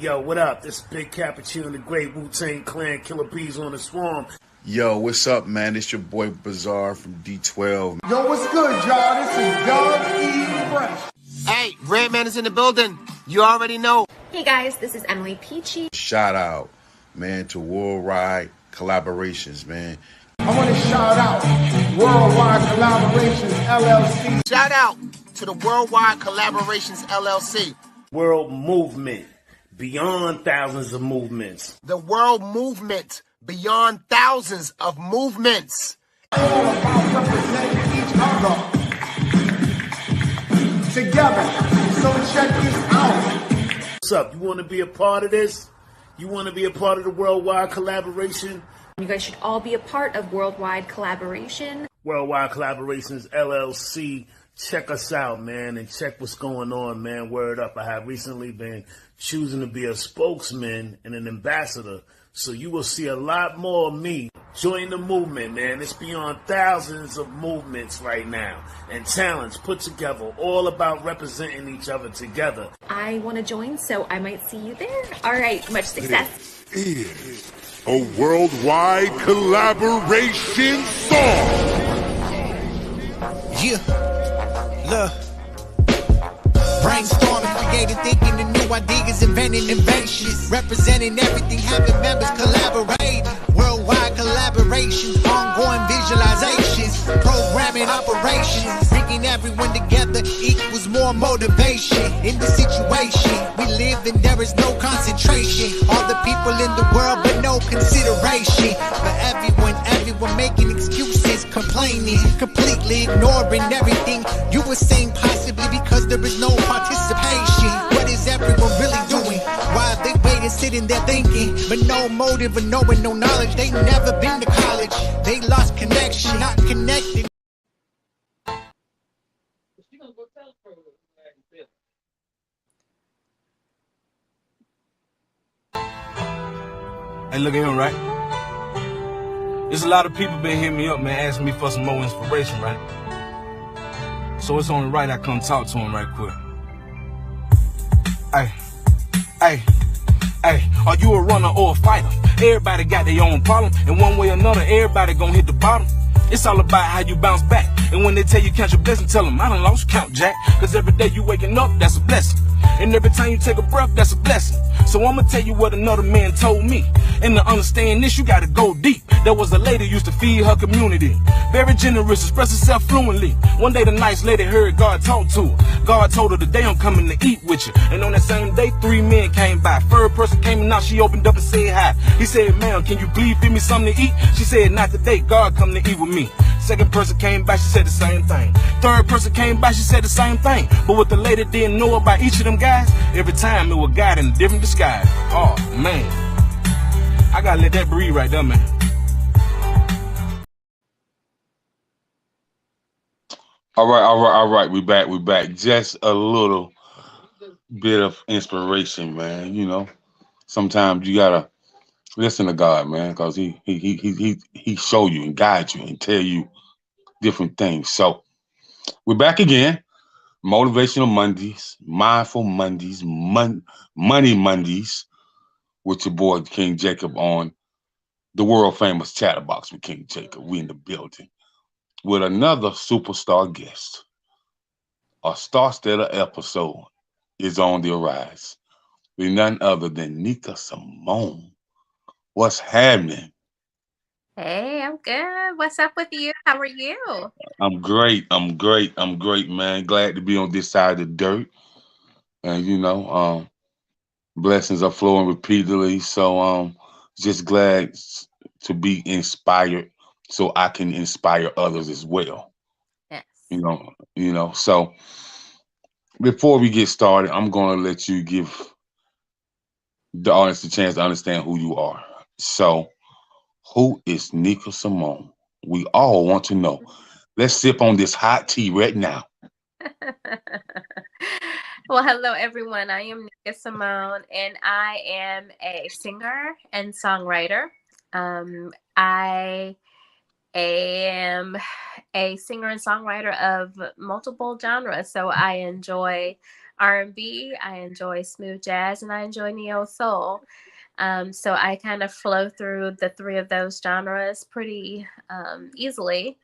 Yo, what up? This is Big Cappuccino and the Great Wu-Tang Clan, Killer Bees on the Swarm. Yo, what's up, man? It's your boy Bizarre from D12. Yo, what's good, y'all? This is Doug E. Fresh. Hey, Redman is in the building. You already know. Hey guys, this is Emily Peachy. Shout out, man, to Worldwide Collaborations, man. I want to shout out Worldwide Collaborations, LLC. Shout out to the Worldwide Collaborations, LLC. World movement, beyond thousands of movements. The world movement, beyond thousands of movements. All about representing each other together. So check this out. What's up? You want to be a part of this? You want to be a part of the Worldwide Collaboration? You guys should all be a part of Worldwide Collaboration. Worldwide Collaborations, LLC. Check us out, man, and check what's going on, man. Word up. I have recently been choosing to be a spokesman and an ambassador, so you will see a lot more of me. Join the movement, man. It's beyond thousands of movements right now and talents put together, all about representing each other together. I want to join, so I might see you there. All right, much success. It is a worldwide collaboration song. Yeah. Look, brainstorming, creating, thinking, and new ideas, inventing inventions, representing everything, having members collaborate. Worldwide collaborations, ongoing visualizations, programming operations, bringing everyone together equals more motivation. In the situation we live in, there is no concentration. All the people in the world, but no consideration for everyone making excuses, complaining, completely ignoring everything you were saying, possibly because there is no participation. What is everyone really doing? Why are they waiting, sitting there thinking, but no motive or knowing, no knowledge? They never been to college. They lost connection, not connected. Hey, look at him, right? There's a lot of people been hitting me up, man, asking me for some more inspiration, right? So it's only right I come talk to him right quick. Hey, are you a runner or a fighter? Everybody got their own problem, and one way or another, everybody gonna hit the bottom. It's all about how you bounce back. And when they tell you count your blessings, tell them I done lost count, Jack. Cause every day you waking up, that's a blessing. And every time you take a breath, that's a blessing. So I'ma tell you what another man told me. And to understand this, you gotta go deep. There was a lady used to feed her community. Very generous, express herself fluently. One day the nice lady heard God talk to her. God told her, today I'm coming to eat with you. And on that same day, 3 men came by. Third person came in, now she opened up and said hi. He said, ma'am, can you please feed me something to eat? She said, not today, God come to eat with me. Second person came by, she said the same thing. Third person came by, she said the same thing. But what the lady didn't know about each of them guys, every time it was God in a different disguise. Oh, man. I gotta let that breathe right there, man. All right. We back. Just a little bit of inspiration, man. You know, sometimes you gotta listen to God, man, because he show you and guide you and tell you different things. So we're back again. Motivational Mondays, Mindful Mondays, Money Mondays with your boy King Jacob on the world famous Chatterbox with King Jacob. We in the building with another superstar guest. A star-studded episode is on the rise with none other than Neika Simone. What's happening? Hey, I'm good. What's up with you? How are you? I'm great, man. Glad to be on this side of the dirt. And you know, blessings are flowing repeatedly. So just glad to be inspired so I can inspire others as well. Yes. You know. So before we get started, I'm gonna let you give the audience a chance to understand who you are. So, who is Neika Simone? We all want to know. Let's sip on this hot tea right now. Well, hello, everyone. I am Neika Simone, and I am a singer and songwriter. I am a singer and songwriter of multiple genres, so I enjoy R&B, I enjoy smooth jazz, and I enjoy neo soul. So I kind of flow through the three of those genres pretty easily.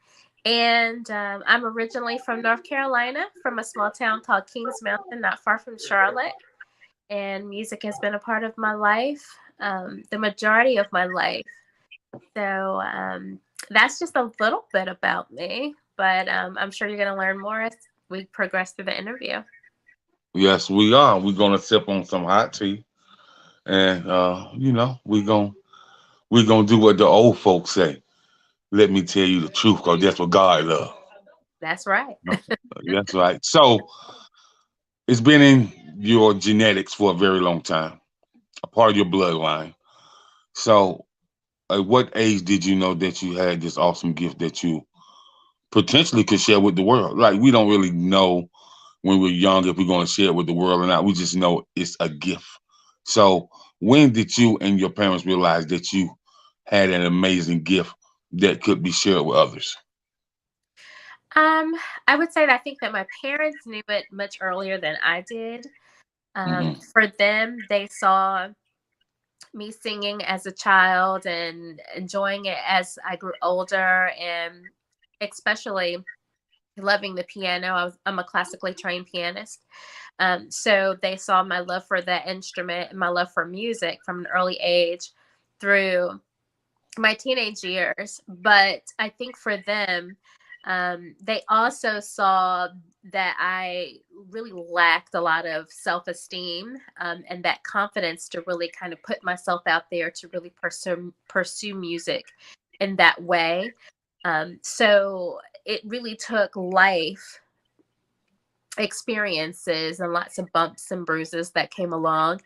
And I'm originally from North Carolina, from a small town called Kings Mountain, not far from Charlotte. And music has been a part of my life, the majority of my life. So that's just a little bit about me, but I'm sure you're going to learn more as we progress through the interview. Yes, we are. We're gonna sip on some hot tea, and we're gonna do what the old folks say. Let me tell you the truth, cause that's what God loves. That's right. That's right. So it's been in your genetics for a very long time, a part of your bloodline. So, at what age did you know that you had this awesome gift that you potentially could share with the world? Like, we don't really know when we're young if we're going to share it with the world or not. We just know it's a gift. So, when did you and your parents realize that you had an amazing gift that could be shared with others? Um, I would say that I think that my parents knew it much earlier than I did. Hmm. For them, they saw me singing as a child and enjoying it as I grew older, and especially loving the piano. I'm a classically trained pianist. So they saw my love for that instrument and my love for music from an early age through my teenage years. But I think for them, they also saw that I really lacked a lot of self-esteem, and that confidence to really kind of put myself out there to really pursue music in that way. So it really took life experiences and lots of bumps and bruises that came along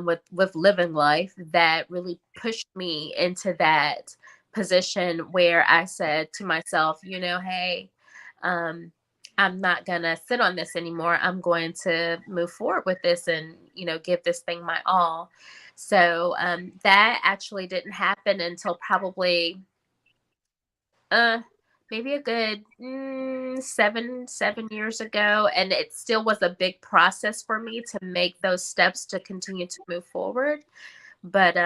with living life that really pushed me into that position where I said to myself, hey, I'm not gonna sit on this anymore. I'm going to move forward with this and give this thing my all. So that actually didn't happen until probably maybe a good 7 years ago, and it still was a big process for me to make those steps to continue to move forward. But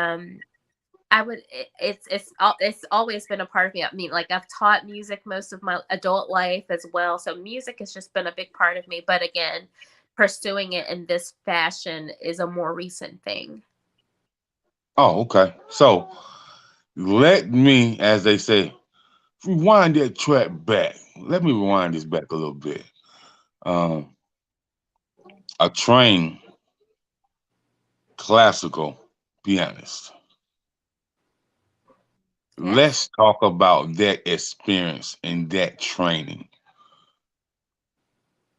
it's always been a part of me. I mean, like, I've taught music most of my adult life as well, so music has just been a big part of me. But again, pursuing it in this fashion is a more recent thing. Oh, okay. So let me, as they say, rewind that track back. Let me rewind this back a little bit. Um, a trained classical pianist. Yes. Let's talk about that experience and that training.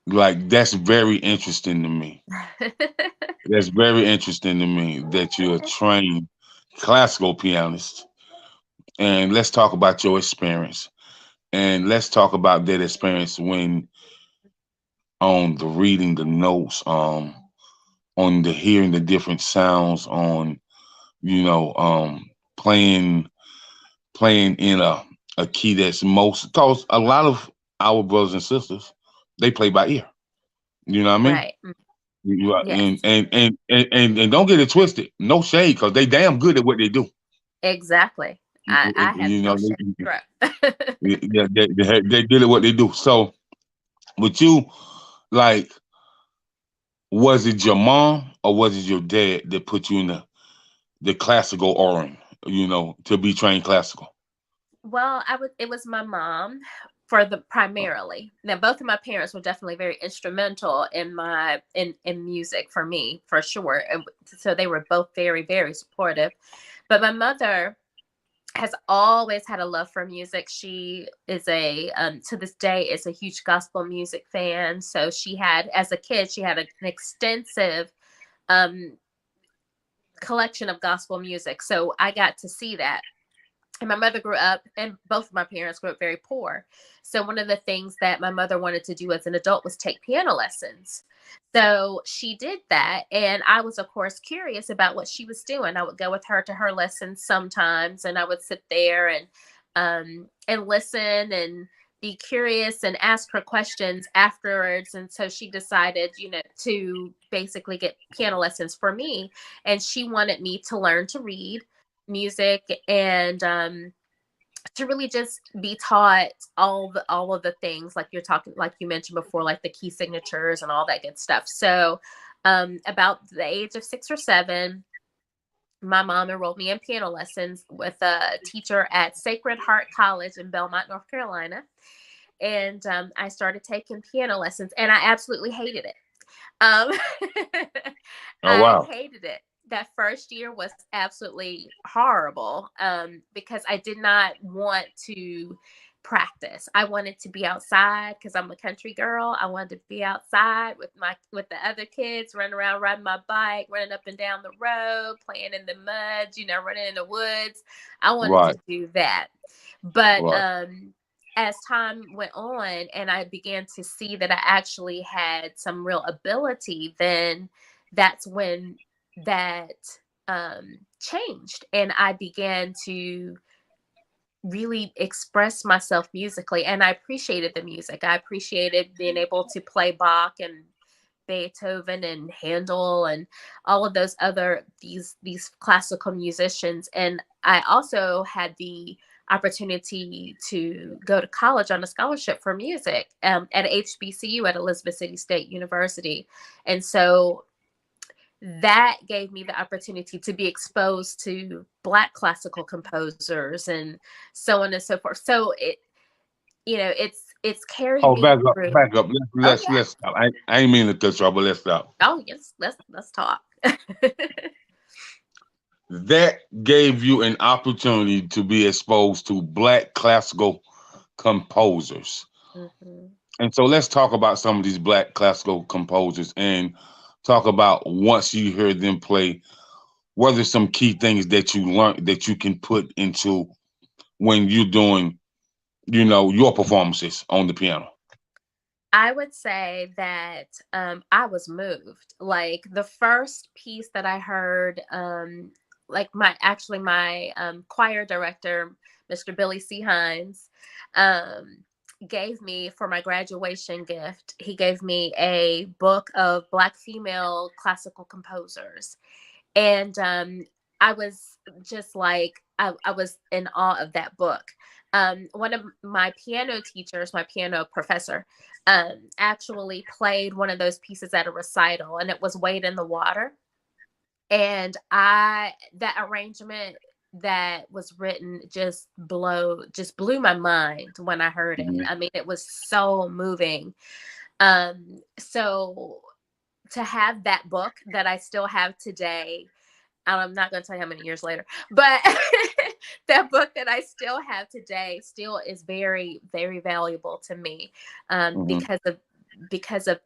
Like, that's very interesting to me. That's very interesting to me that you're a trained classical pianist. And let's talk about your experience. And let's talk about that experience when on the reading the notes, on the hearing the different sounds, on playing in a key that's most, because a lot of our brothers and sisters, they play by ear. You know what I mean? Right. You are, Yes. and don't get it twisted. No shade, because they damn good at what they do. Exactly. I have You no know, shame. Right. yeah, they good at what they do. So, with you, like, was it your mom or was it your dad that put you in the classical organ, to be trained classical? Well, it was my mom primarily. Now, both of my parents were definitely very instrumental in in music for me, for sure. And so they were both very, very supportive. But my mother has always had a love for music. She is to this day is a huge gospel music fan. So as a kid, she had an extensive collection of gospel music. So I got to see that. And my mother grew up, and both of my parents grew up very poor. So one of the things that my mother wanted to do as an adult was take piano lessons. So she did that. And I was, of course, curious about what she was doing. I would go with her to her lessons sometimes, and I would sit there and listen and be curious and ask her questions afterwards. And so she decided, to basically get piano lessons for me. And she wanted me to learn to read music and to really just be taught all of the things like you mentioned before, like the key signatures and all that good stuff. So about the age of 6 or 7, my mom enrolled me in piano lessons with a teacher at Sacred Heart College in Belmont, North Carolina. And I started taking piano lessons, and I absolutely hated it. Oh, wow. I hated it. That first year was absolutely horrible because I did not want to practice. I wanted to be outside because I'm a country girl. I wanted to be outside with the other kids, running around, riding my bike, running up and down the road, playing in the mud, running in the woods. I wanted to do that. But as time went on and I began to see that I actually had some real ability, then that's when that changed, and I began to really express myself musically, and I appreciated the music. I appreciated being able to play Bach and Beethoven and Handel and all of those other these classical musicians. And I also had the opportunity to go to college on a scholarship for music at HBCU at Elizabeth City State University, and so that gave me the opportunity to be exposed to Black classical composers and so on and so forth. So it's carried me through. Back up. Let's stop. I ain't mean to cut you off, but let's stop. Oh yes, let's talk. That gave you an opportunity to be exposed to Black classical composers. Mm-hmm. And so let's talk about some of these Black classical composers and talk about, once you heard them play, what are some key things that you learned that you can put into when you're doing, your performances on the piano? I would say that I was moved. Like the first piece that I heard, my choir director, Mr. Billy C. Hines, gave me for my graduation gift. He gave me a book of Black female classical composers. And I was just like, I was in awe of that book. One of my piano teachers, my piano professor, actually played one of those pieces at a recital, and it was Wade in the Water. And that arrangement that was written just blew my mind when I heard it. I mean, it was so moving. So to have that book that I still have today, I'm not going to tell you how many years later, but that book that I still have today still is very, very valuable to me because of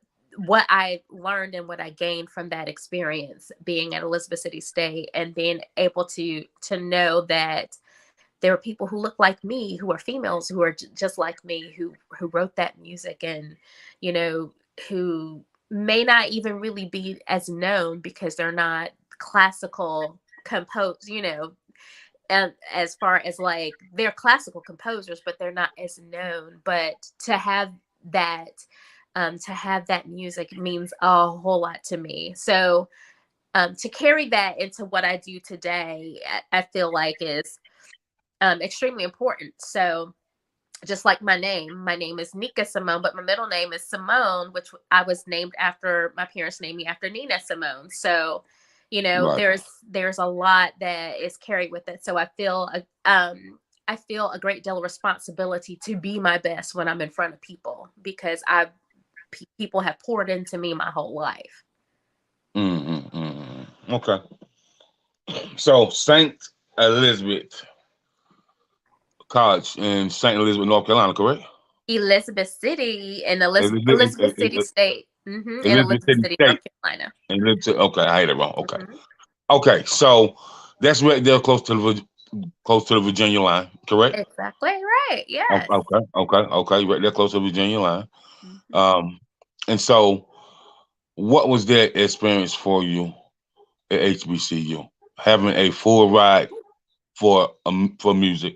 what I learned and what I gained from that experience being at Elizabeth City State, and being able to know that there are people who look like me, who are females, who are just like me, who wrote that music, and, who may not even really be as known because they're not classical composed, as far as like they're classical composers, but they're not as known. But to have that music means a whole lot to me. So to carry that into what I do today, I feel like is extremely important. So just like my name is Neika Simone, but my middle name is Simone, which I was named after, my parents named me after Nina Simone. So, right. There's a lot that is carried with it. So I feel a great deal of responsibility to be my best when I'm in front of people, because people have poured into me my whole life. Okay. So St. Elizabeth College in St. Elizabeth, North Carolina, correct? Elizabeth City in Elizabeth City State. In Elizabeth City, North Carolina. Okay, I had it wrong. Okay. Okay, so that's right there close to the Virginia line, correct? Exactly right. Yes. Okay. Right there close to the Virginia line. And so what was that experience for you at HBCU? Having a full ride for music,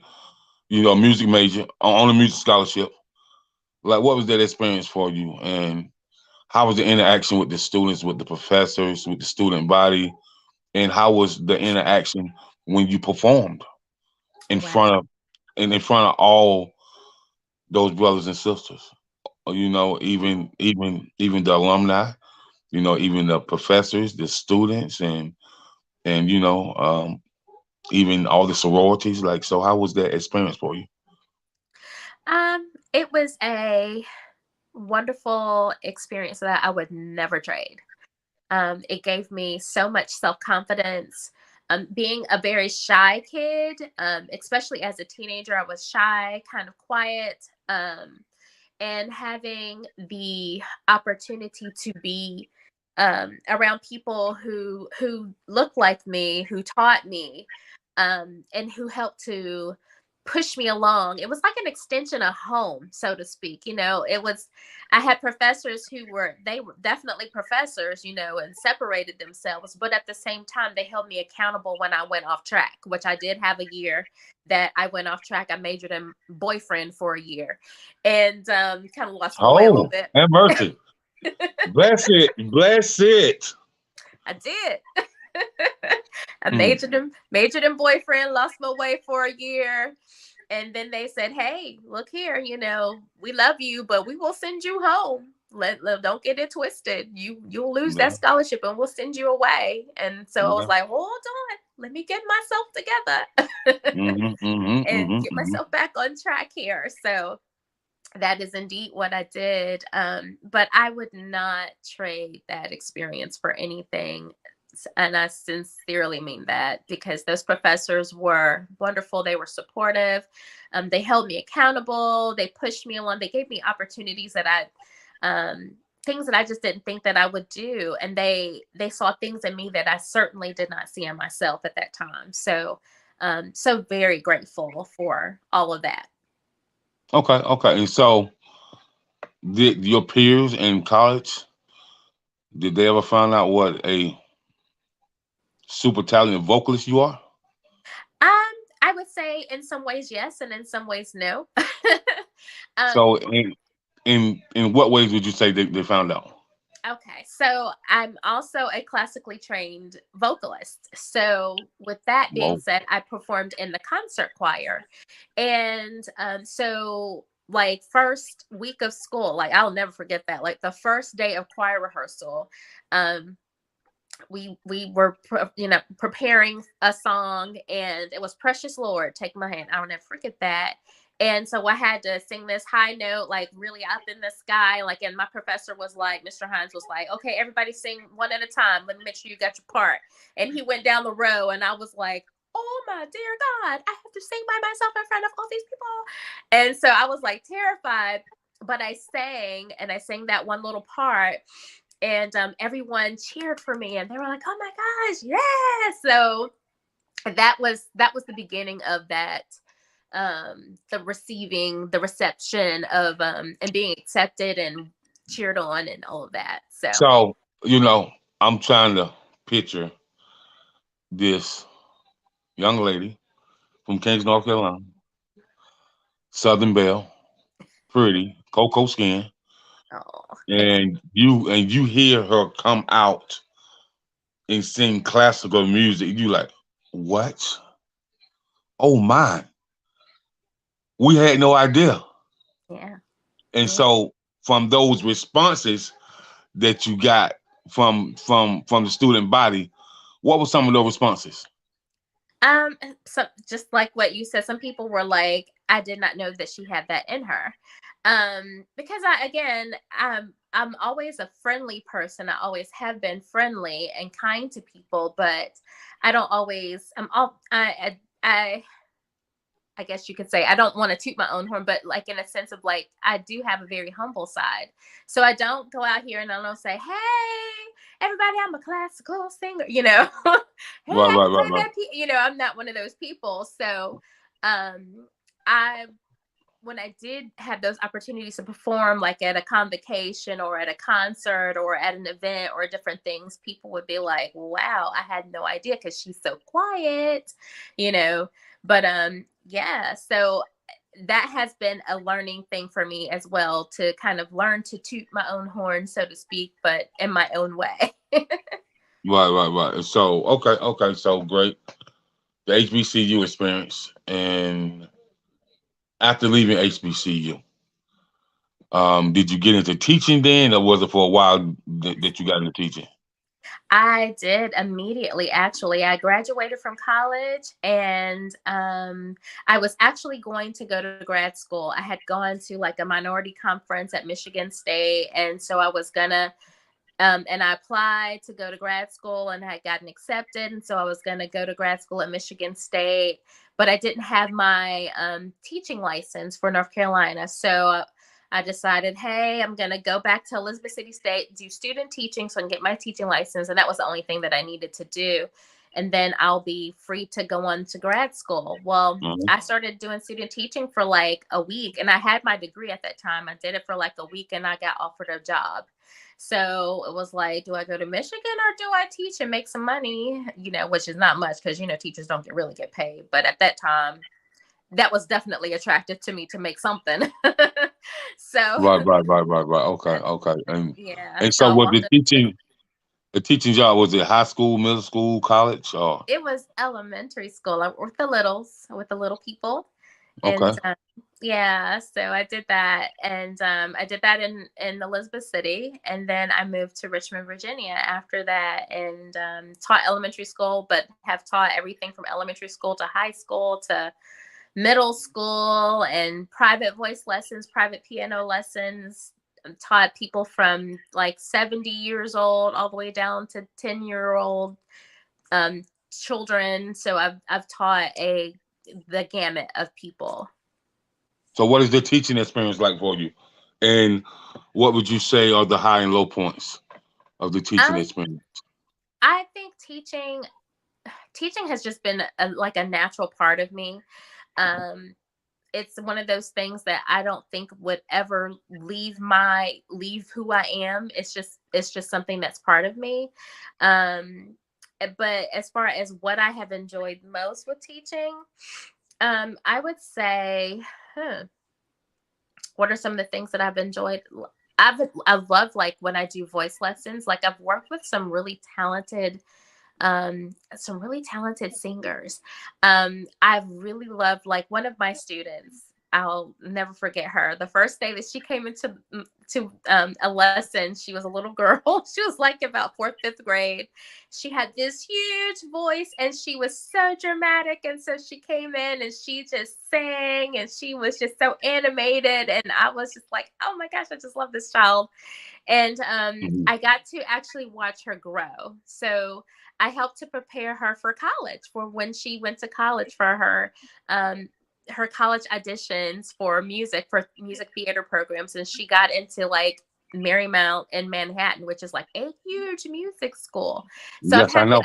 music major on a music scholarship, Like, what was that experience for you, and how was the interaction with the students, with the professors, with the student body, and how was the interaction when you performed in Wow. front of in front of all those brothers and sisters? You know, even the alumni, you know, even the professors, the students, and even all the sororities. Like, so how was that experience for you? It was a wonderful experience that I would never trade. It gave me so much self-confidence. Being a very shy kid, especially as a teenager, I was shy, kind of quiet, and having the opportunity to be around people who looked like me, who taught me, and who helped to push me along. It was like an extension of home, so to speak. You know, I had professors they were definitely professors, you know, and separated themselves, but at the same time, they held me accountable when I went off track, which I did have a year that I went off track. I majored in boyfriend for a year and kind of lost my way a little Oh, bit. have mercy. Bless it. Bless it. I did. I Mm. majored in boyfriend, lost my way for a year. And then they said, "Hey, look here, you know, we love you, but we will send you home. Don't get it twisted. You'll lose that No, scholarship and we'll send you away." And so I was no. like, "Hold on, let me get myself together and get myself back on track here." So that is indeed what I did. But I would not trade that experience for anything. And I sincerely mean that, because those professors were wonderful. They were supportive. They held me accountable. They pushed me along. They gave me opportunities things that I just didn't think that I would do. And they saw things in me that I certainly did not see in myself at that time. So, so very grateful for all of that. Okay, okay. And so, did your peers in college, did they ever find out what a super talented vocalist you are? Um, I would say in some ways yes, and in some ways no. So, um, in what ways would you say they found out? okay, so I'm also a classically trained vocalist. So with that being Well, said, I performed in the concert choir, and so like first week of school, like I'll never forget that. Like the first day of choir rehearsal, um, we were preparing a song, and it was Precious Lord, Take My Hand. I'll never forget that. And so I had to sing this high note, like really up in the sky, like, and my professor was like, Mr. Hines was like, "Okay, everybody sing one at a time, let me make sure you got your part." And he went down the row, and I was like, "Oh my dear God, I have to sing by myself in front of all these people." And so I was like terrified, but I sang, and I sang that one little part, and everyone cheered for me, and they were like, "Oh my gosh, yes!" So that was the beginning of that, the reception of and being accepted and cheered on and all of that. So so I'm trying to picture this young lady from Kings, North Carolina, Southern Belle, pretty, cocoa skin, oh, thank you. and you hear her come out and sing classical music. You like, what? Oh my, we had no idea. Yeah, And yeah. so from those responses that you got from the student body, what were some of those responses? So just like what you said, some people were like, "I did not know that she had that in her." Because I'm always a friendly person. I always have been friendly and kind to people, but I don't always, I guess you could say, I don't want to toot my own horn, but like in a sense of like, I do have a very humble side. So I don't go out here and I don't say, "Hey, everybody, I'm a classical singer," you know, "Hey, Right, I right, can right, play right. that you know, I'm not one of those people. So, I when I did have those opportunities to perform, like at a convocation or at a concert or at an event or different things, people would be like, "Wow, I had no idea because she's so quiet," you know. But yeah, so that has been a learning thing for me as well, to kind of learn to toot my own horn, so to speak, but in my own way. Right. So okay. So great. The HBCU experience, and after leaving HBCU, did you get into teaching then, or was it for a while that you got into teaching? I did immediately, actually. I graduated from college, and I was actually going to go to grad school. I had gone to like a minority conference at Michigan State, and so I was gonna and I applied to go to grad school and had gotten accepted. And so I was going to go to grad school at Michigan State, but I didn't have my teaching license for North Carolina. So I decided, hey, I'm going to go back to Elizabeth City State, do student teaching so I can get my teaching license. And that was the only thing that I needed to do. And then I'll be free to go on to grad school. Well, I started doing student teaching for like a week, and I had my degree at that time. I did it for like a week, and I got offered a job. So it was like, do I go to Michigan or do I teach and make some money? You know, which is not much because, you know, teachers don't really get paid. But at that time, that was definitely attractive to me, to make something. So Right. Okay. yeah. And so was the teaching job, was it high school, middle school, college, or? It was elementary school. I worked with the little people. Okay. And yeah, so I did that, and I did that in Elizabeth City, and then I moved to Richmond, Virginia after that, and taught elementary school, but have taught everything from elementary school to high school to middle school, and private voice lessons, private piano lessons. Taught people from like 70 years old all the way down to 10-year-old children. So I've taught the gamut of people. So what is the teaching experience like for you? And what would you say are the high and low points of the teaching experience? I think teaching has just been like a natural part of me. It's one of those things that I don't think would ever leave who I am. It's just something that's part of me. But as far as what I have enjoyed most with teaching, I would say, what are some of the things that I've enjoyed? I love like when I do voice lessons. Like I've worked with some really talented singers. I've really loved, like, one of my students, I'll never forget her. The first day that she came into a lesson, she was a little girl. She was like about 4th, 5th grade. She had this huge voice, and she was so dramatic. And so she came in and she just sang, and she was just so animated. And I was just like, oh my gosh, I just love this child. And I got to actually watch her grow. So I helped to prepare her for college, for when she went to college, for her college auditions for music theater programs. And she got into like Marymount in Manhattan, which is like a huge music school. So yes, I know.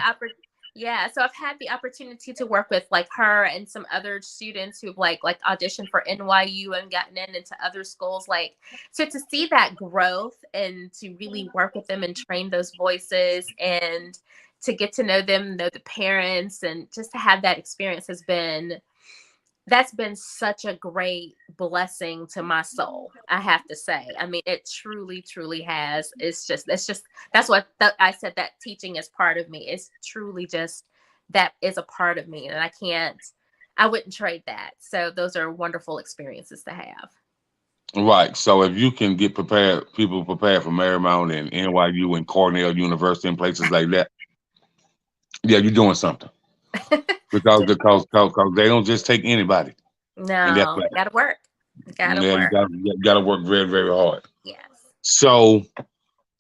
So I've had the opportunity to work with like her and some other students who've like auditioned for NYU and gotten into other schools. Like, so to see that growth and to really work with them and train those voices and to get to know them, know the parents, and just to have that experience that's been such a great blessing to my soul, I have to say. I mean, it truly, truly has. That's what I said, that teaching is part of me. It's truly just, that is a part of me, and I wouldn't trade that. So those are wonderful experiences to have. Right. So if you can get people prepared for Marymount and NYU and Cornell University and places like that, yeah, you're doing something. because they don't just take anybody. No, gotta work. You gotta work very, very hard. Yes. So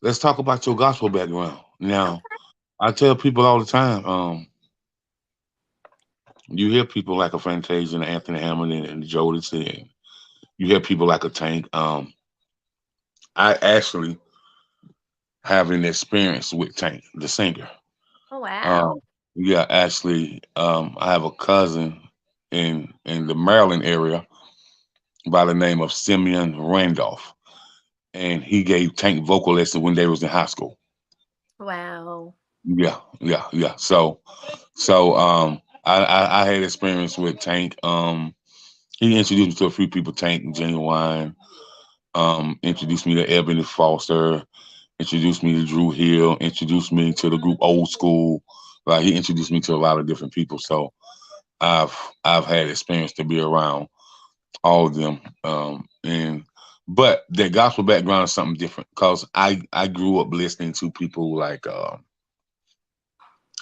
let's talk about your gospel background. Now, I tell people all the time, you hear people like a Fantasia and Anthony Hamilton and Jodeci, and you hear people like a Tank. I actually have an experience with Tank, the singer. Oh wow. Yeah, actually, I have a cousin in the Maryland area by the name of Simeon Randolph, and he gave Tank vocal lessons when they was in high school. Wow. Yeah. So I had experience with Tank. He introduced me to a few people, Tank and Genuine. Introduced me to Ebony Foster. Introduced me to Drew Hill. Introduced me to the group Old School. Like he introduced me to a lot of different people. So I've I've had experience to be around all of them. And but their gospel background is something different because I grew up listening to people like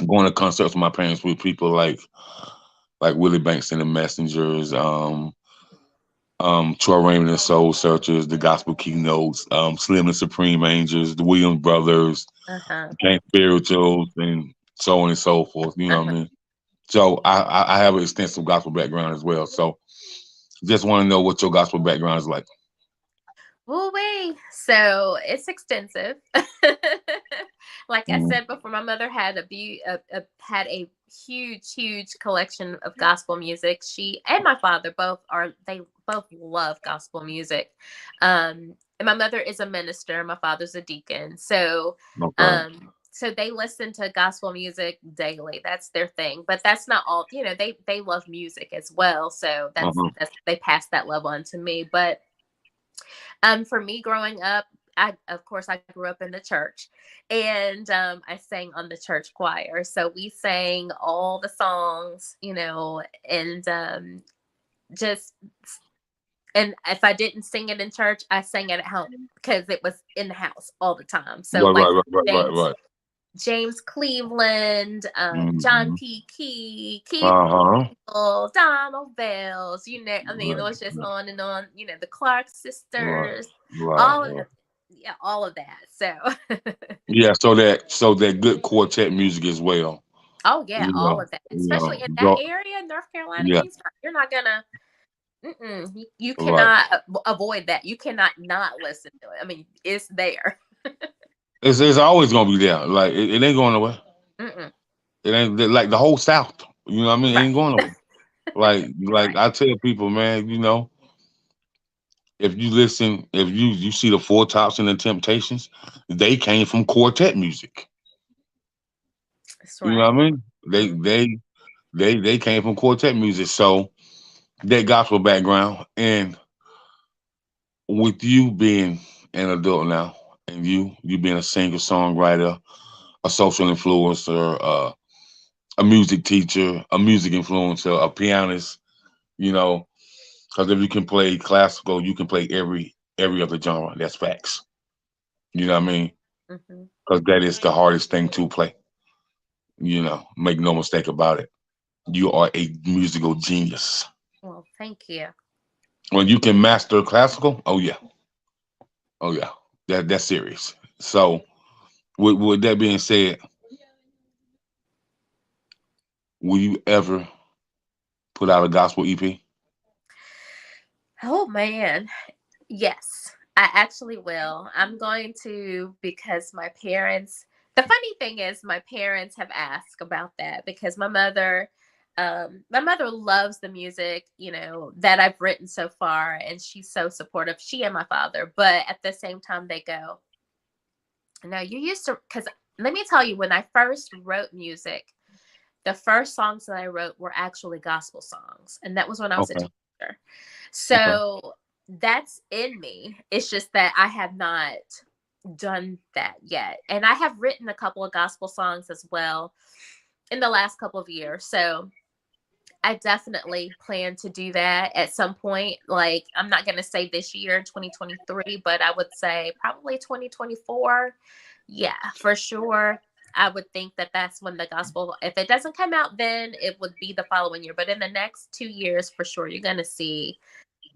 going to concerts with my parents with people like Willie Banks and the Messengers, Troy Raymond and Soul Searchers, the Gospel Keynotes, Slim and Supreme Angels, the Williams Brothers, Uh-huh. James Spirituals, and so on and so forth. You know what I Uh-huh. mean? So I have an extensive gospel background as well. So just want to know what your gospel background is like. Woo-wee. So it's extensive. Like I said before, my mother had had a huge collection of gospel music. She and my father they both love gospel music. And my mother is a minister, my father's a deacon. So Okay. so they listen to gospel music daily. That's their thing. But that's not all, they love music as well. So that's they pass that love on to me. But for me growing up, of course I grew up in the church, and I sang on the church choir. So we sang all the songs, and just and if I didn't sing it in church, I sang it at home because it was in the house all the time. So like Right. James Cleveland, John P. Key, Keith Uh-huh. Hill, Donald Bells, I mean, it was just Right. on and on, the Clark Right. sisters, all Right. of, yeah, all of that. So, Yeah, so that good quartet music as well. oh yeah, You all know, of that, you especially know, in that go, area, North Carolina, yeah, Kingston, you're not gonna, you right. cannot avoid that. You cannot not listen to it. I mean, it's there. It's always gonna be there. Like it ain't going nowhere. Mm-mm. It ain't like the whole South. You know what I mean? It ain't going Right, nowhere. Like right. I tell people, man, if you listen, if you see the Four Tops and the Temptations, they came from quartet music. That's You know right. what I mean? They Mhm. they they came from quartet music. So that gospel background, and with you being an adult now, and you being a singer, songwriter, a social influencer, a music teacher, a music influencer, a pianist, you know, because if you can play classical, you can play every other genre. That's facts. You know what I mean? Mhm. Because that is the hardest thing to play. Make no mistake about it. You are a musical genius. Well, thank you. When you can master classical, oh yeah, that's serious. So, with that being said, will you ever put out a gospel EP? Oh man. Yes, I actually will. I'm going to, because the funny thing is my parents have asked about that because my mother loves the music, that I've written so far, and she's so supportive. She and my father, but at the same time they go, no, you used to, because let me tell you, when I first wrote music, the first songs that I wrote were actually gospel songs. And that was when I was a Okay, teenager. okay, So that's in me. It's just that I have not done that yet. And I have written a couple of gospel songs as well in the last couple of years. So I definitely plan to do that at some point. Like, I'm not going to say this year, 2023, but I would say probably 2024. Yeah, for sure. I would think that that's when the gospel, if it doesn't come out, then it would be the following year. But in the next 2 years, for sure, you're going to see,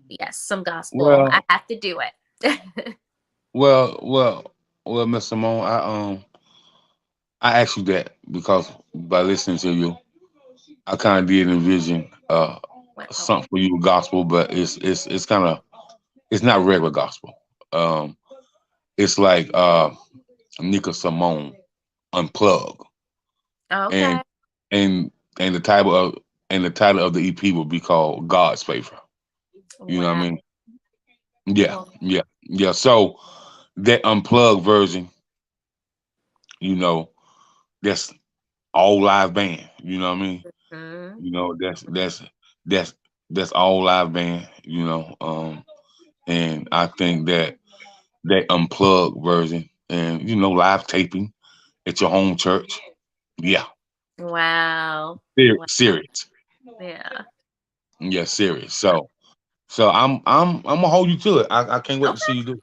yes, some gospel. I well, have to do it. well, Miss Simone, I asked you that because by listening to you, I kind of did envision Wow. something for you with gospel, but it's kind of it's not regular gospel. Um, it's like Neika Simone unplug, and Okay. and and the title of the EP will be called God's Favor. You know what I Wow. mean? Yeah, Well, yeah. So that unplugged version, you know, that's all live band. You know what I mean? mhm. That's That's all live band, and I think that unplugged version and live taping at your home church, yeah, Wow. Wow. serious, Yeah. yeah, serious. So I'm gonna hold you to it. I can't wait to see Okay. you do it.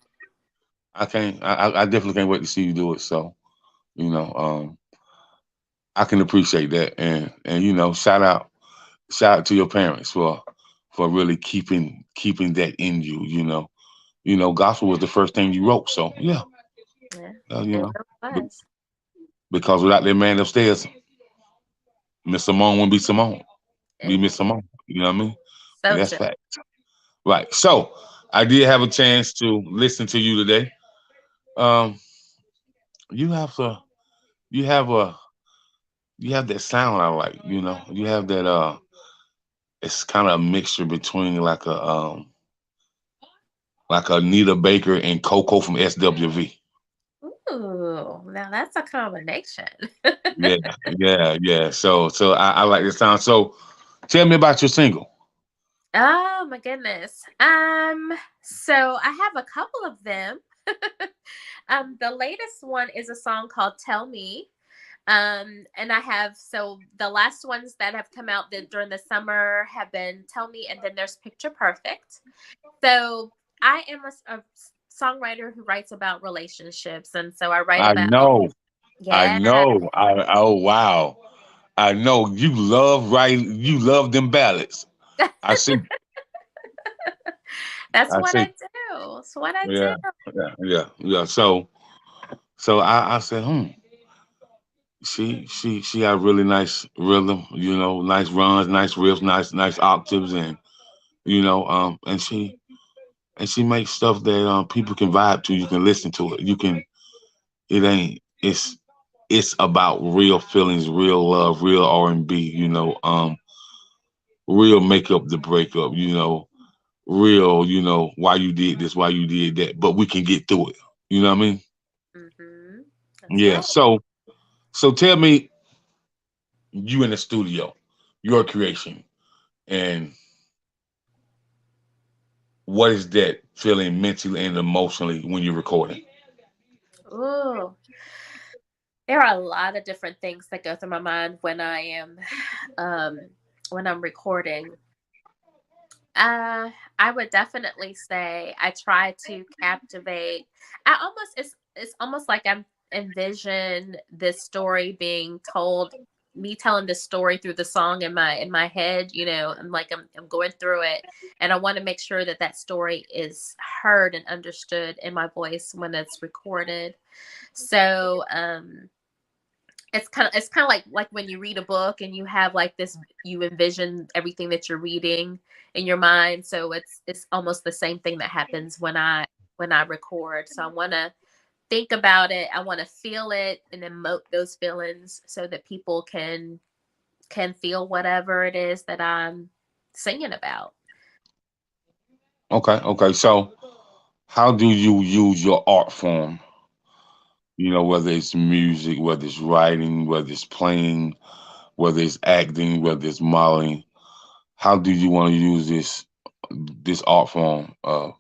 I definitely can't wait to see you do it. So you know, I can appreciate that, and shout out to your parents for really keeping that in you. Gospel was the first thing you wrote. So yeah, Yeah. uh, It you know, really be- was. because without that man upstairs, Miss Simone wouldn't be Simone. Be Miss It, Simone. You know what I mean? And so that's true. fact. Right. So I did have a chance to listen to you today. Um, you have to you have a you have that sound I like. You have that it's kind of a mixture between like a Nita Baker and Coco from SWV. Ooh, now that's a combination. Yeah, yeah. So I like this sound. So tell me about your single. Oh my goodness. So I have a couple of them. The latest one is a song called Tell Me. And I have, so the last ones that have come out during the summer have been Tell Me, and then there's Picture Perfect. So I am a songwriter who writes about relationships, and so I write I about, know, I yeah. know. Oh wow, I know you love writing. You love them ballads. I see. That's I what I see. do. It's what I Yeah, do. yeah. So I said, she got really nice rhythm. Nice runs, nice riffs, nice octaves, and she makes stuff that people can vibe to. You can listen to it. You can. It ain't. It's about real feelings, real love, real R&B. Real make up the breakup. Real. Why you did this, why you did that, but we can get through it. You know what I mean? Hmm. That's Yeah. right. So tell me, you in the studio, your creation, and what is that feeling mentally and emotionally when you're recording? Ooh, there are a lot of different things that go through my mind um, when I'm recording. I would definitely say I try to captivate. It's almost like I'm envision this story being told, me telling this story through the song in my head. I'm going through it, and I want to make sure that that story is heard and understood in my voice when it's recorded. So it's kind of like when you read a book and you have like this, you envision everything that you're reading in your mind. So it's almost the same thing that happens when I record. So I want to think about it, I want to feel it and emote those feelings so that people can feel whatever it is that I'm singing about. Okay. So how do you use your art form? Whether it's music, whether it's writing, whether it's playing, whether it's acting, whether it's modeling. How do you want to use this art form of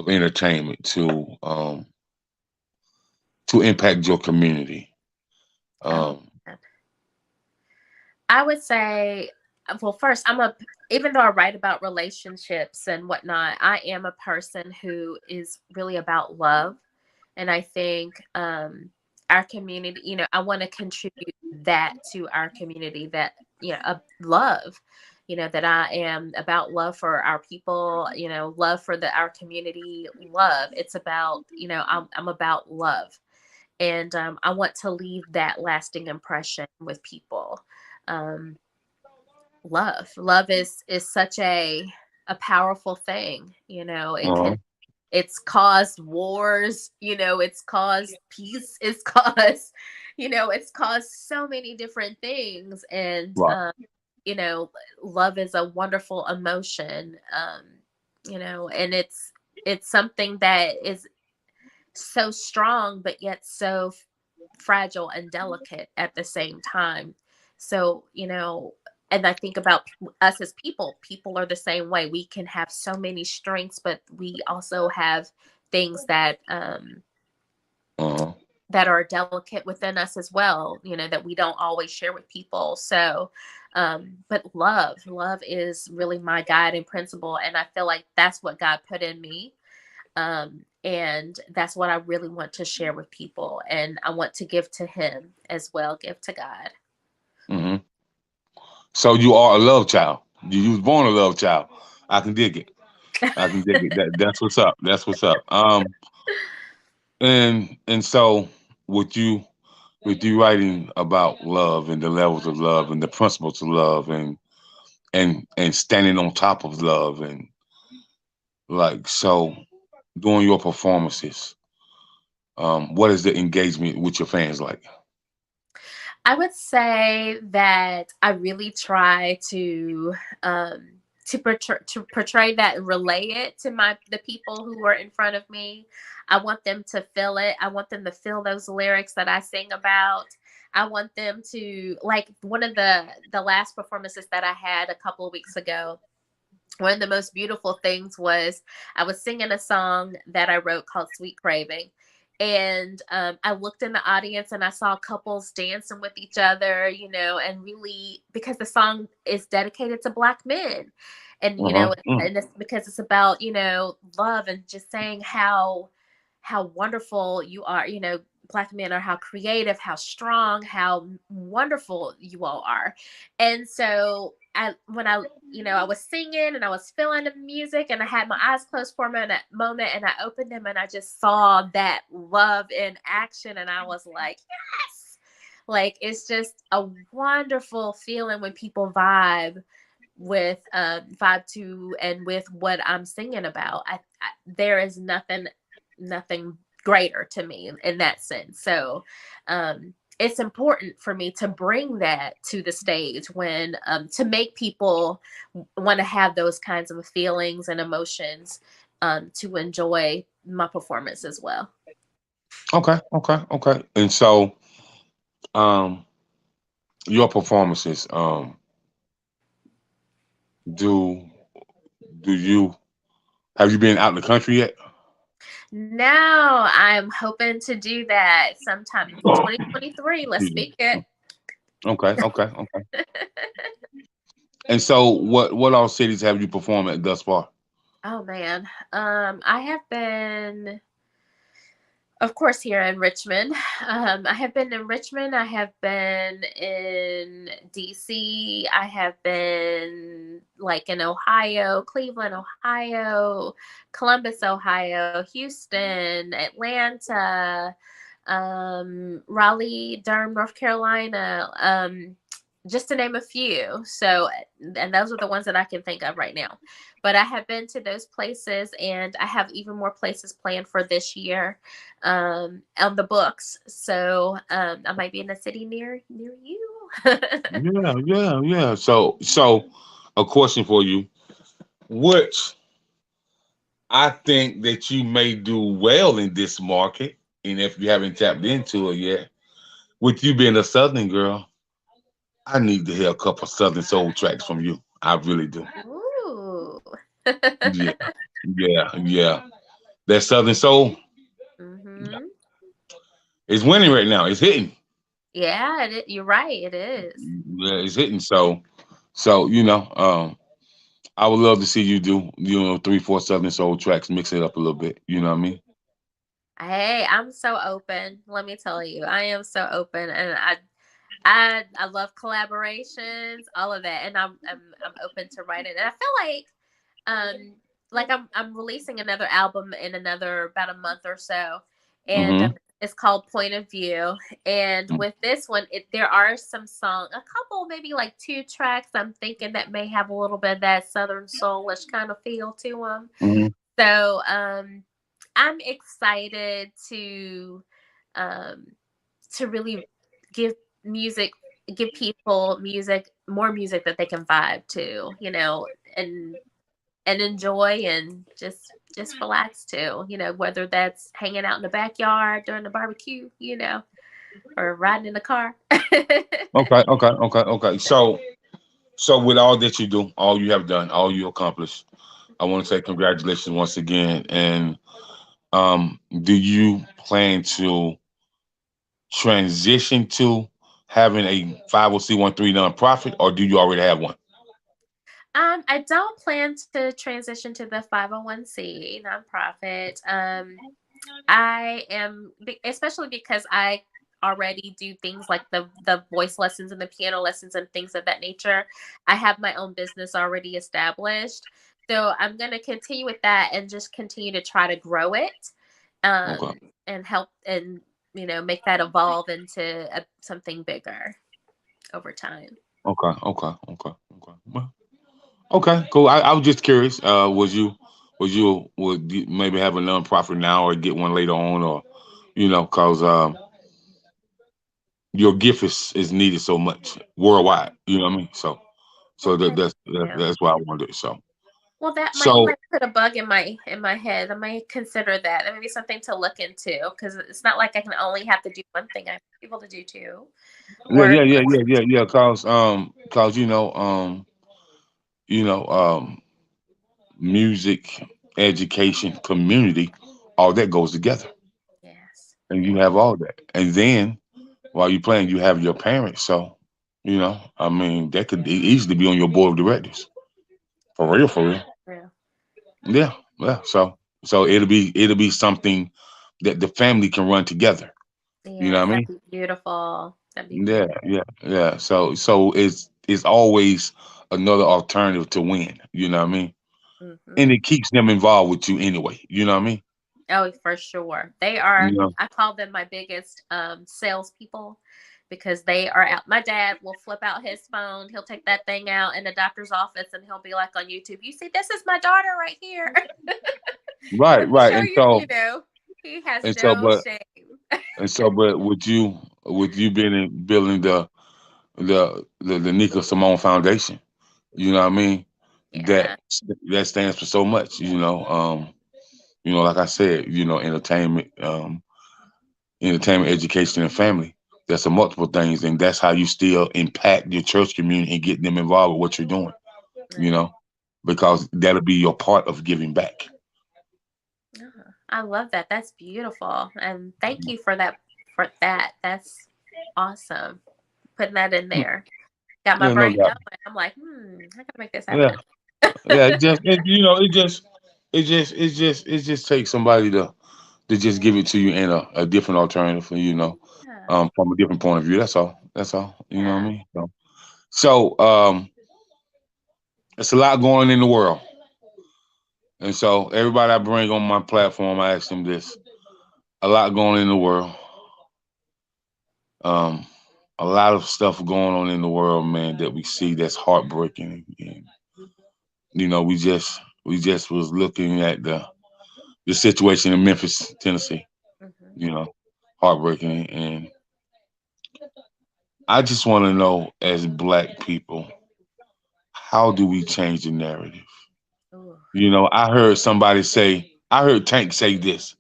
entertainment to impact your community? Oh, Um, I would say, well, first, even though I write about relationships and whatnot, I am a person who is really about love. And I think our community, I want to contribute that to our community, that, love, that I am about love for our people, love for our community, love. It's about, I'm about love. And I want to leave that lasting impression with people. Um, love is such a powerful thing. uh-huh. It's caused wars, it's caused peace, it's caused so many different things. And Right. you know love is a wonderful emotion. And it's something that is so strong but yet so fragile and delicate at the same time. So, and I think about us as people. People are the same way. We can have so many strengths, but we also have things that that are delicate within us as well, you know, that we don't always share with people. So, but love is really my guiding principle. And I feel like that's what God put in me. And that's what I really want to share with people. And I want to give to him as well, give to God. Mm-hmm. So you are a love child. You was born a love child. I can dig it. I can dig it. That's what's up. That's what's up. And so with you writing about love and the levels of love and the principles of love and standing on top of love and like so doing your performances, what is the engagement with your fans like? I would say that I really try to portray that and relay it to the people who are in front of me. I want them to feel it. I want them to feel those lyrics that I sing about. I want them to, like, one of the last performances that I had a couple of weeks ago, one of the most beautiful things was I was singing a song that I wrote called Sweet Craving. And I looked in the audience and I saw couples dancing with each other, you know, and really, because the song is dedicated to Black men. And, you know, and it's because it's about, you know, love and just saying how wonderful you are, you know, Black men are, how creative, how strong, how wonderful you all are. And so when I was singing and I was feeling the music and I had my eyes closed for a moment and I opened them and I just saw that love in action. And I was like, yes, like, it's just a wonderful feeling when people vibe to and with what I'm singing about. There is nothing greater to me in that sense. So it's important for me to bring that to the stage when to make people want to have those kinds of feelings and emotions to enjoy my performance as well. Okay. And so your performances, have you been out in the country yet? No, I'm hoping to do that sometime in 2023. Let's speak it. Okay. And so what all cities have you performed at thus far? Oh man. I have been, of course, here in Richmond. I have been in Richmond. I have been in DC. I have been like in Ohio, Cleveland, Ohio, Columbus, Ohio, Houston, Atlanta, Raleigh, Durham, North Carolina, just to name a few. So, and those are the ones that I can think of right now. But I have been to those places, and I have even more places planned for this year on the books. So I might be in a city near you. Yeah. So a question for you, which I think that you may do well in this market, and if you haven't tapped into it yet, with you being a Southern girl, I need to hear a couple Southern soul tracks from you. I really do. Ooh. Yeah. That Southern soul is winning right now. It's hitting. Yeah, you're right. It is. Yeah, it's hitting. So you know, I would love to see you do 3-4 Southern soul tracks, mix it up a little bit. You know what I mean? Hey, I'm so open. Let me tell you, I am so open, and I love collaborations, all of that, and I'm open to writing. And I feel like I'm releasing another album in about a month or so, and it's called Point of View. And with this one, there are some songs, a couple, maybe like 2 tracks I'm thinking that may have a little bit of that Southern soulish kind of feel to them. So I'm excited to really give people more music that they can vibe to, you know, and enjoy and just relax to, you know, whether that's hanging out in the backyard during the barbecue, you know, or riding in the car. Okay. So So with all that you do, all you have done, all you accomplished, I want to say congratulations once again. And do you plan to transition to having a 501(c)(3) nonprofit, or do you already have one? I don't plan to transition to the 501c nonprofit. I am, especially because I already do things like the voice lessons and the piano lessons and things of that nature. I have my own business already established. So I'm going to continue with that and just continue to try to grow it, Okay. and help and, make that evolve into something bigger over time. Okay. Okay. Okay. Okay. Well, okay. Cool. I was just curious. Would you maybe have a nonprofit now or get one later on, or because your gift is needed so much worldwide. You know what I mean? So Okay. that's why I wondered. So Well, you so might put a bug in my head. I might consider that. That may be something to look into, because it's not like I can only have to do one thing. I have people to do two. yeah, Or yeah. Cause you know music, education, community, all that goes together, yes, and you yeah, have all that, and then while you're playing, you have your parents. So I mean, that could easily be on your board of directors. For real, for real. yeah, Yeah, yeah. So it'll be something that the family can run together. You know yes. what I That'd mean? be beautiful. That'd be Yeah, beautiful. yeah, yeah. So it's always another alternative to win. You know what I mean? And Hmm. it keeps them involved with you anyway. You know what I mean? Oh, for sure. They You are. know. I call them my biggest salespeople, because they are out. My dad will flip out his phone. He'll take that thing out in the doctor's office, and he'll be like on YouTube, "You see, this is my daughter right here." Right, Let me right. show And you. so He has and so, no but shame. with you being in building the Neika Simone Foundation, you know what I mean? Yeah. That that stands for so much. Like I said, entertainment, education, and family. That's a multiple things, and that's how you still impact your church community and get them involved with what you're doing. You Right. know, because that'll be your part of giving back. Yeah. I love that. That's beautiful. And thank you for that. For that. That's awesome. Putting that in there. Got my Yeah, no brain going. doubt. I'm like, I gotta make this Yeah, happen. yeah. It just takes somebody to just give it to you in a different alternative, Yeah. from a different point of view. That's all. That's all. You know what I Yeah. mean? So, it's a lot going in the world, and so everybody I bring on my platform, I ask them this: a lot going in the world. Um, a lot of stuff going on in the world, man, that we see that's heartbreaking. And we just was looking at the situation in Memphis, Tennessee. Hmm. You know, heartbreaking, and I just want to know, as Black people, how do we change the narrative? Ooh. I heard Tank say this: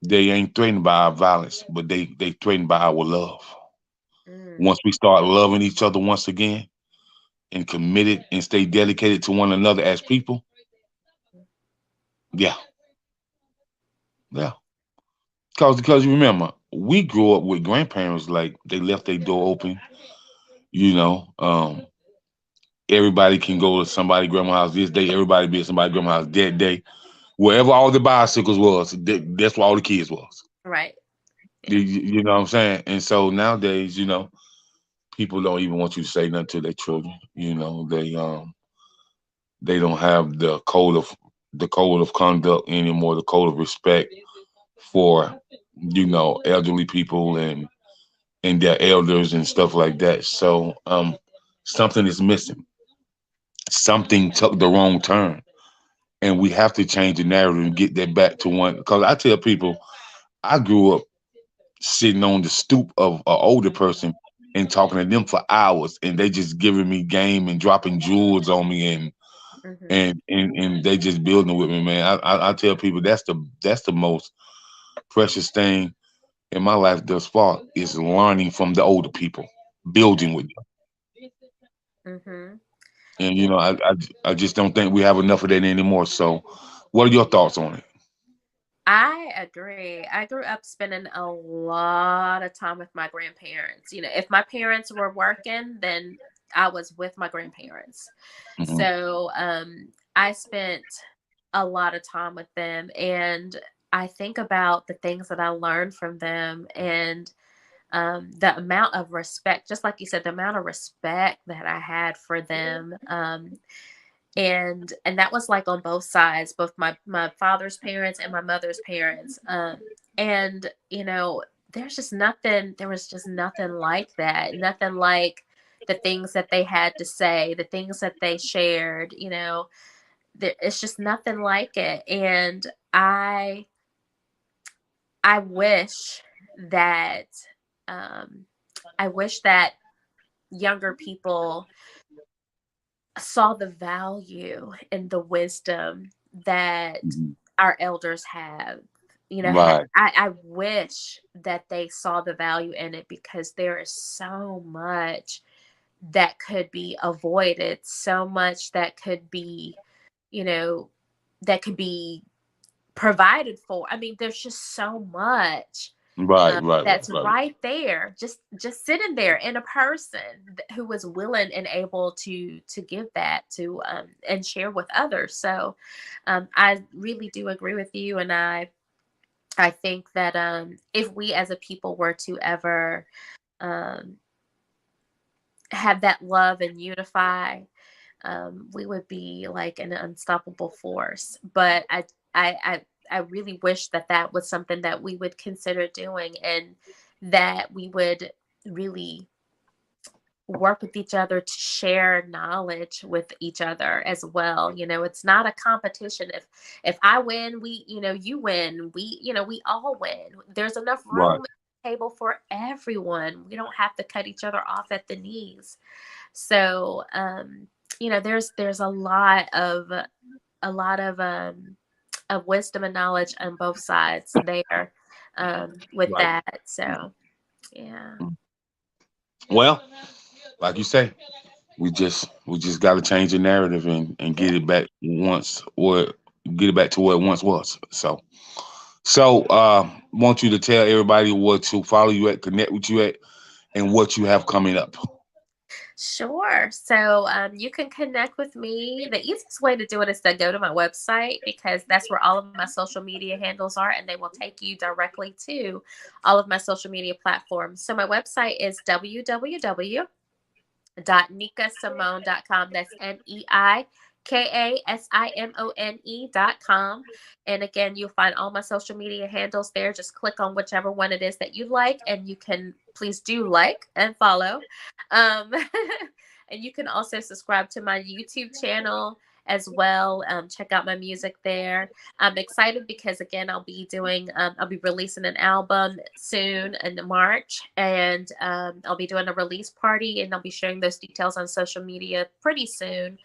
they ain't threatened by our violence, but they threatened by our love. Mm. Once we start loving each other once again and committed and stay dedicated to one another as people, yeah, yeah. Because you remember, we grew up with grandparents like they left their door open. You know, everybody can go to somebody grandma's house this day. Everybody be at somebody grandma's house that day. Wherever all the bicycles was, that's where all the kids was. Right. You, Yeah. you know what I'm saying? And so nowadays, people don't even want you to say nothing to their children. They don't have the code of conduct anymore, the code of respect for elderly people and their elders and stuff like that. So something is missing. Something took the wrong turn, and we have to change the narrative and get that back to one. Because I tell people, I grew up sitting on the stoop of an older person and talking to them for hours, and they just giving me game and dropping jewels on me, and Hmm. and and, and they just building with me, man. I tell people that's the most precious thing in my life thus far is learning from the older people, building with them. Mm-hmm. And Yeah. I just don't think we have enough of that anymore. So, what are your thoughts on it? I agree. I grew up spending a lot of time with my grandparents. If my parents were working, then I was with my grandparents. Hmm. So I spent a lot of time with them, and I think about the things that I learned from them, and the amount of respect, just like you said, the amount of respect that I had for them. And that was like on both sides, both my father's parents and my mother's parents. And there was just nothing like that, nothing like the things that they had to say, the things that they shared. It's just nothing like it. And I wish that um I wish that younger people saw the value and the wisdom that Hmm. our elders have. Right, I wish that they saw the value in it, because there is so much that could be avoided, so much that could be, you know, that could be provided for. I mean, there's just so much right, right, right, that's right. right there, just sitting there in a person who was willing and able to give that to and share with others. So I really do agree with you, and I think that if we as a people were to ever um, have that love and unify, we would be like an unstoppable force. But I, I, I really wish that that was something that we would consider doing, and that we would really work with each other to share knowledge with each other as well. It's not a competition. If I win, you win. We all win. There's enough Right. room at the table for everyone. We don't have to cut each other off at the knees. So there's a lot of wisdom and knowledge on both sides there with Right. that. So yeah. Well, like you say, we just got to change the narrative and Yeah. get it back get it back to where it once was. So want you to tell everybody what to follow you at, connect with you at, and what you have coming up. Sure. So you can connect with me. The easiest way to do it is to go to my website, because that's where all of my social media handles are, and they will take you directly to all of my social media platforms. So my website is www.neikasimone.com. That's NEIKASIMONE.com. And again, you'll find all my social media handles there. Just click on whichever one it is that you like, and you can please do like and follow. Um, and you can also subscribe to my YouTube channel as well. Check out my music there. I'm excited because again, I'll be releasing an album soon in March, and I'll be doing a release party, and I'll be sharing those details on social media pretty soon.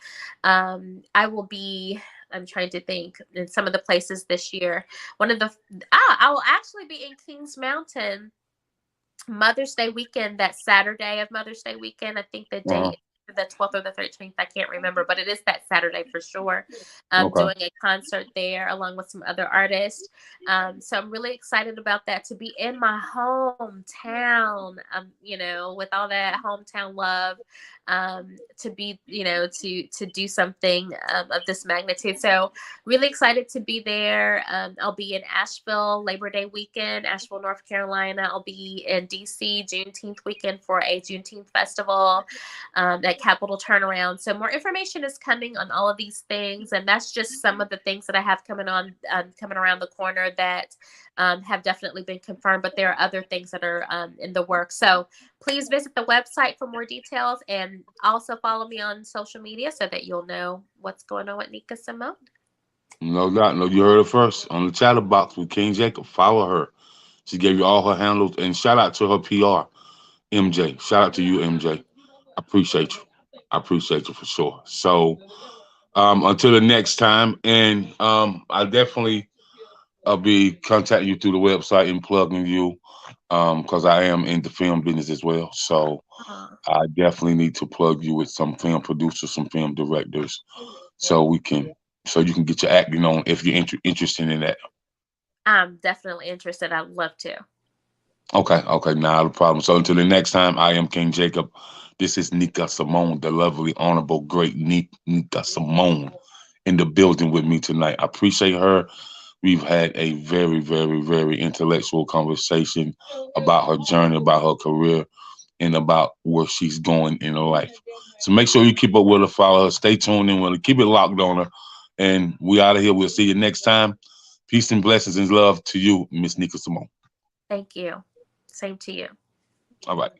I'm trying to think in some of the places this year. I will actually be in Kings Mountain Mother's Day weekend, that Saturday of Mother's Day weekend. I think the Uh-huh. date is the 12th or the 13th. I can't remember, but it is that Saturday for sure. Okay. Doing a concert there along with some other artists. So I'm really excited about that, to be in my hometown, with all that hometown love, to be, to do something of this magnitude. So really excited to be there. I'll be in Asheville Labor Day weekend, Asheville, North Carolina. I'll be in DC Juneteenth weekend for a Juneteenth festival at Capitol Turnaround. So more information is coming on all of these things, and that's just some of the things that I have coming around the corner that have definitely been confirmed. But there are other things that are in the works. So please visit the website for more details, and also follow me on social media so that you'll know what's going on with Neika Simone. No doubt. No, you heard it first on the chatter box with King Jacob. Follow her. She gave you all her handles, and shout out to her PR, MJ. Shout out to you, MJ. I appreciate you. I appreciate you for sure. So until the next time, and I definitely I'll be contacting you through the website and plugging you, because I am in the film business as well. So I definitely need to plug you with some film producers, some film directors, so you can get your acting on if you're interested in that. I'm definitely interested. I'd love to. Okay, not a problem. So until the next time, I am King Jacob. This is Neika Simone, the lovely, honorable, great Neika Simone, in the building with me tonight. I appreciate her. We've had a very, very, very intellectual conversation about her journey, about her career, and about where she's going in her life. So make sure you keep up with her, follow her, stay tuned in with her, keep it locked on her. And we out of here. We'll see you next time. Peace and blessings and love to you, Miss Neika Simone. Thank you. Same to you. All right.